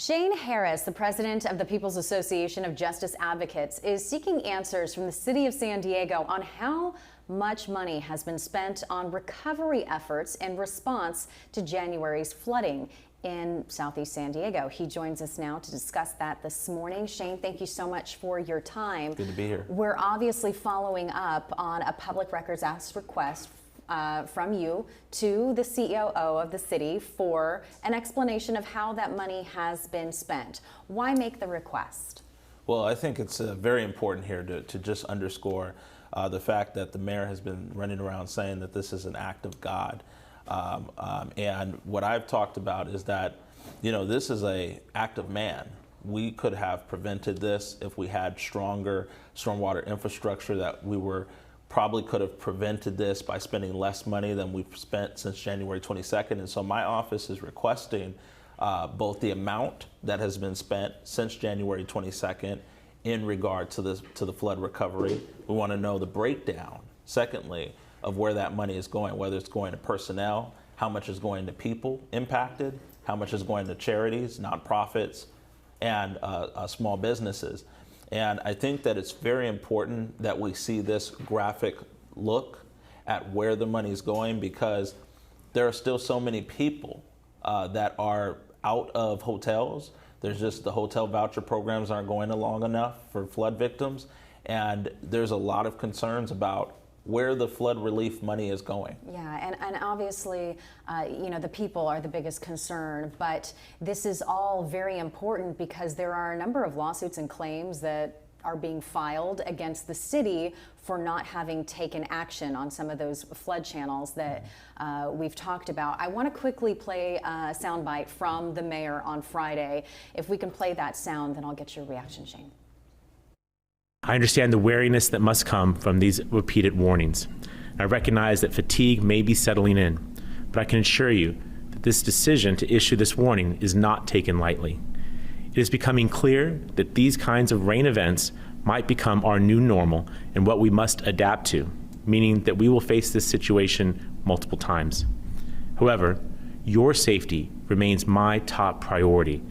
Shane Harris, the president of the People's Association of Justice Advocates, is seeking answers from the city of San Diego on how much money has been spent on recovery efforts in response to January's flooding in Southeast San Diego. He joins us now to discuss that this morning. Shane, thank you so much for your time. Good to be here. We're obviously following up on a Public Records Act request from you to the COO of the city for an explanation of how that money has been spent. Why make the request? Well, I think it's very important here to just underscore the fact that the mayor has been running around saying that this is an act of God. And what I've talked about is that, this is an act of man. We could have prevented this if we had stronger stormwater infrastructure, that we probably could have prevented this by spending less money than we've spent since January 22nd. And so my office is requesting both the amount that has been spent since January 22nd in regard to the flood recovery. We want to know the breakdown, secondly, of where that money is going, whether it's going to personnel, how much is going to people impacted, how much is going to charities, nonprofits, and small businesses. And I think that it's very important that we see this graphic look at where the money is going, because there are still so many people that are out of hotels. There's just the hotel voucher programs aren't going along enough for flood victims. And there's a lot of concerns about where the flood relief money is going. Yeah, and obviously, the people are the biggest concern, but this is all very important because there are a number of lawsuits and claims that are being filed against the city for not having taken action on some of those flood channels that we've talked about. I want to quickly play a soundbite from the mayor on Friday. If we can play that sound, then I'll get your reaction, Shane. I understand the wariness that must come from these repeated warnings. I recognize that fatigue may be settling in, but I can assure you that this decision to issue this warning is not taken lightly. It is becoming clear that these kinds of rain events might become our new normal and what we must adapt to, meaning that we will face this situation multiple times. However, your safety remains my top priority.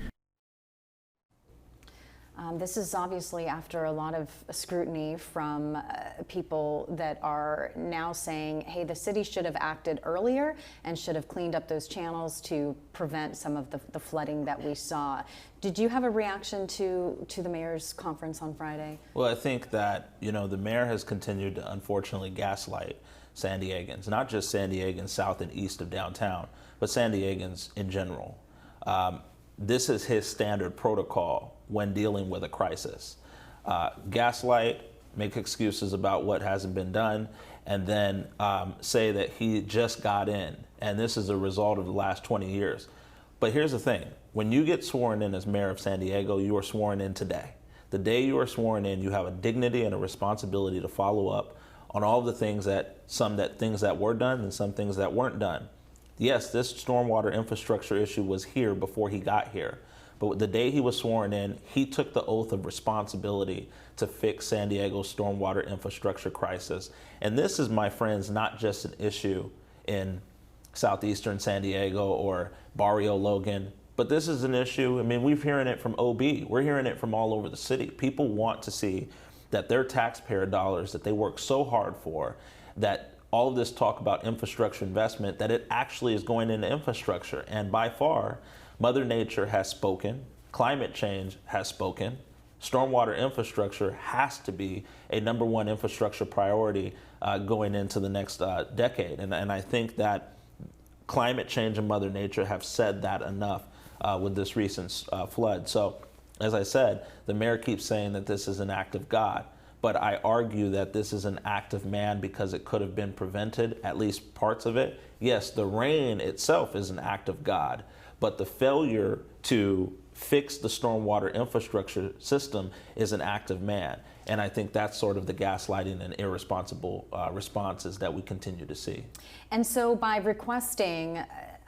This is obviously after a lot of scrutiny from people that are now saying, hey, the city should have acted earlier and should have cleaned up those channels to prevent some of the flooding that we saw. Did you have a reaction to the mayor's conference on Friday? Well, I think that, the mayor has continued to unfortunately gaslight San Diegans, not just San Diegans south and east of downtown, but San Diegans in general. This is his standard protocol when dealing with a crisis. Gaslight, make excuses about what hasn't been done, and then say that he just got in, and this is a result of the last 20 years. But here's the thing, when you get sworn in as mayor of San Diego, you are sworn in today. The day you are sworn in, you have a dignity and a responsibility to follow up on all the things things that were done and some things that weren't done. Yes, this stormwater infrastructure issue was here before he got here. But the day he was sworn in, he took the oath of responsibility to fix San Diego's stormwater infrastructure crisis. And this is, my friends, not just an issue in southeastern San Diego or Barrio Logan, but this is an issue, we're hearing it from OB. We're hearing it from all over the city. People want to see that their taxpayer dollars that they work so hard for, that all of this talk about infrastructure investment, that it actually is going into infrastructure. And by far, Mother Nature has spoken, climate change has spoken, stormwater infrastructure has to be a #1 infrastructure priority going into the next decade. And I think that climate change and Mother Nature have said that enough with this recent flood. So, as I said, the mayor keeps saying that this is an act of God. But I argue that this is an act of man because it could have been prevented, at least parts of it. Yes, the rain itself is an act of God, but the failure to fix the stormwater infrastructure system is an act of man. And I think that's sort of the gaslighting and irresponsible responses that we continue to see. And so by requesting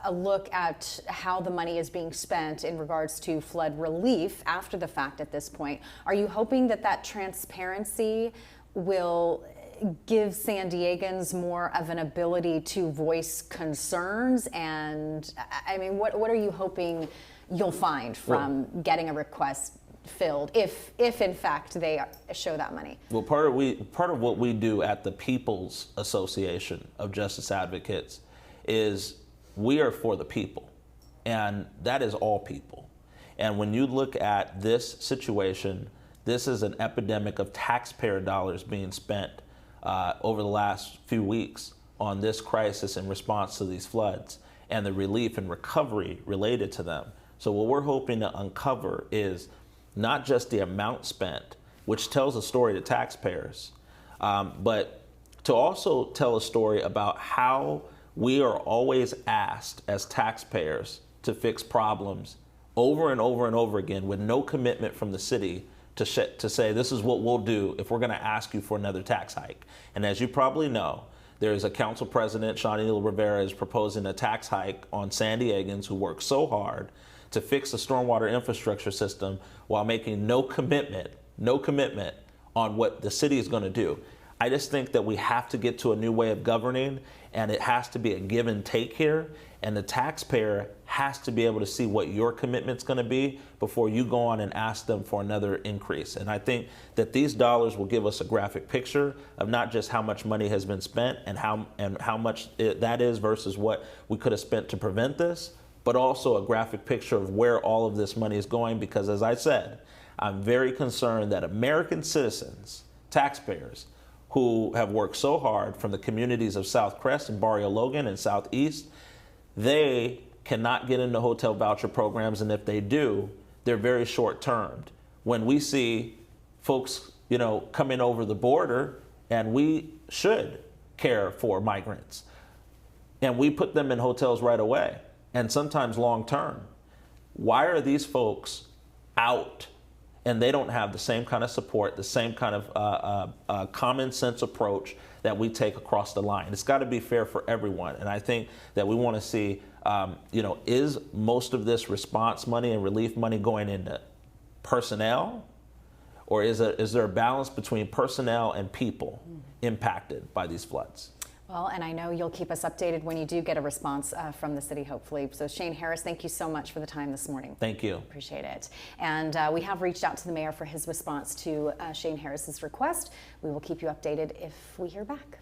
a look at how the money is being spent in regards to flood relief after the fact at this point, are you hoping that that transparency will give San Diegans more of an ability to voice concerns? And what are you hoping you'll find from getting a request filled, if in fact they show that money? Well, part of what we do at the People's Association of Justice Advocates is we are for the people, and that is all people. And when you look at this situation, this is an epidemic of taxpayer dollars being spent over the last few weeks on this crisis in response to these floods and the relief and recovery related to them. So what we're hoping to uncover is not just the amount spent, which tells a story to taxpayers, but to also tell a story about how we are always asked as taxpayers to fix problems over and over and over again with no commitment from the city to say this is what we'll do if we're going to ask you for another tax hike. And as you probably know, there is a council president, Shawnee Rivera, is proposing a tax hike on San Diegans who work so hard to fix the stormwater infrastructure system while making no commitment on what the city is going to do. I just think that we have to get to a new way of governing, and it has to be a give and take here. And the taxpayer has to be able to see what your commitment's going to be before you go on and ask them for another increase. And I think that these dollars will give us a graphic picture of not just how much money has been spent and how much that is versus what we could have spent to prevent this, but also a graphic picture of where all of this money is going. Because as I said, I'm very concerned that American citizens, taxpayers, who have worked so hard from the communities of South Crest and Barrio Logan and Southeast, they cannot get into hotel voucher programs, and if they do, they're very short-termed. When we see folks, coming over the border, and we should care for migrants, and we put them in hotels right away, and sometimes long-term, why are these folks out and they don't have the same kind of support, the same kind of common sense approach that we take across the line? It's got to be fair for everyone. And I think that we want to see, is most of this response money and relief money going into personnel? Or is there a balance between personnel and people impacted by these floods? Well, and I know you'll keep us updated when you do get a response from the city, hopefully. So Shane Harris, thank you so much for the time this morning. Thank you. Appreciate it. And we have reached out to the mayor for his response to Shane Harris's request. We will keep you updated if we hear back.